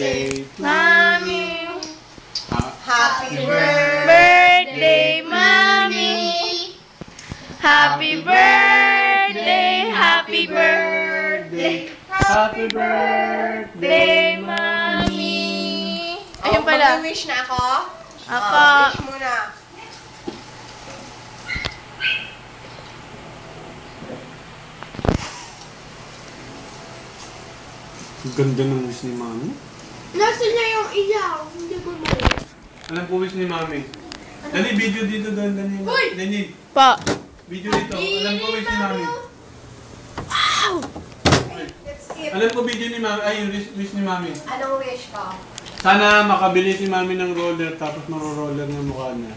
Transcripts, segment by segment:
birthday, Mommy. Happy Birthday, Mommy. Happy birthday, happy birthday. Happy birthday, Mommy. Ayun pala. Mag-wish na ako? Ako. Wish muna. Ang ganda ng wish ni Mami. Nasa niya yung iyaw. Hindi ko mo. Alam po wish ni Mami. Dali, video dito doon. Dali. Pa. Video dito. Alam po wish ni Mami. Let's skip. Alam ko video ni Mami. Ay, wish ni Mami. Anong wish ko? Sana makabili si Mami ng roller tapos maro-roller ng mukha niya.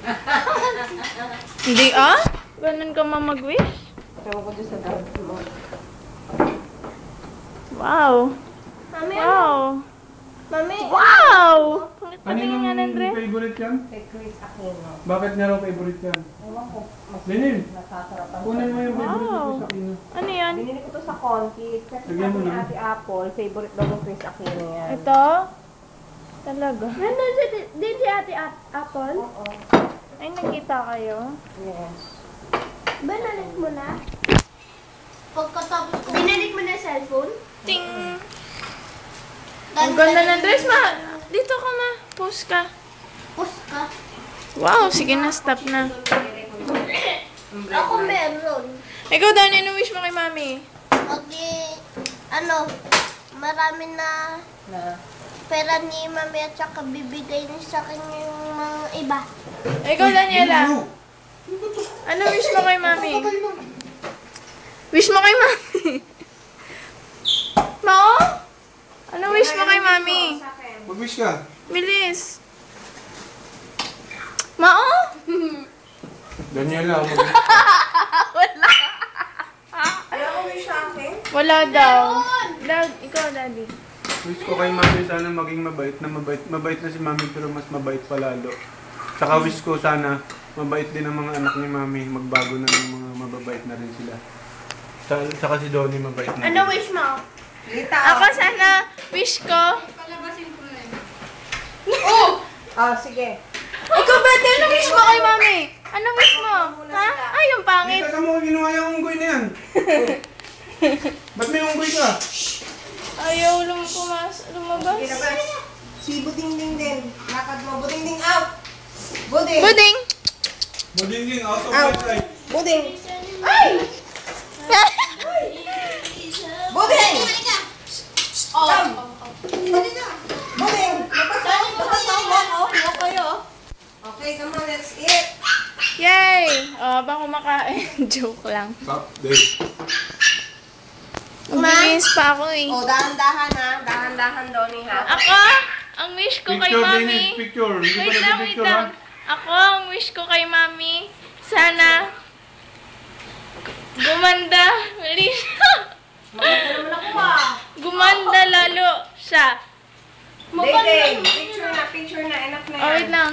Hindi ah? Ganun ka mag-wish? Ewan ko dyan sa dad mo. Wow. Mami, Wow. Mami. Wow! Pangit-pati nga, Andre. favorite yan? Kay Chris Aquino. Bakit nga raw favorite yan? Ewan ko. Mas Lenin, nasasarapan. kunin mo yung favorite Wow. ko sa Aquino. Ano yan? Binili ko to sa Conti. Kasi Lagyan mo sabi ni na. Ate Apple, favorite daw ng Chris Aquino yan. Ito? Talaga. Nandun din si Ate Apple. Oo. Ay, nakita kayo? Yes. Binalik mo na? Pagkatapos ko. Binalik mo na yung cellphone? Ting! Ang ganda ng dress, ma. Dito ka, ma. Post ka. Post ka. Wow, sige na, stop na. Ako meron. Ikaw, Dani, ano wish mo kay Mami? Marami na Na. pera ni Mami at saka bibigay niya sa akin yung mga iba. Ikaw, Daniela. Ano wish mo kay Mami? Wish mo kay Mami? Mao? Ano wish mo kay Mami? Mag-wish ka. Bilis. Mao? Daniela, Wala. Ano ko wish sa akin? Wala daw. Ikaw, Daddy. wish ko kay Mami sana maging mabait na si Mami pero mas mabait palalo. Saka wish ko sana mabait din ang mga anak ni Mami, magbago na ng mga mababait na rin sila. Saka si Donnie mabait na. Ano wish mo? Lita. Ako sana, wish ko. Oh, sige. Ikaw, Bete, ano wish mo kay Mami? Ano wish mo? Ha? Ay, yung pangit. Hindi ka mo ginawa yung unggoy na yan. Ba't may unggoy ka? Ayaw lumabas. Kinabas. Si Buding din. Lakad mo. Buding out. Buding. Buding! Buding out of Out. my sight. Buding. Ay! Buding! Come! Buding! Napasok mo ako. Ako kayo. Okay, come on. Let's eat. Yay! Baka kumakain. Joke lang. Stop, Dave. Uminis pa ako eh. Oh, dahan-dahan ha. Dahan-dahan, Donnie ha. Ako, ang wish ko kay Picture, Mami. Dennis, picture. Hindi Wait pa lang, wait nag-picture, lang. ha? Ako, ang wish ko kay Mami, sana gumanda. Bilis. Maganda naman ako ah. Gumanda lalo siya. Day-day. Picture na. Enough na yan. Oh, wait lang.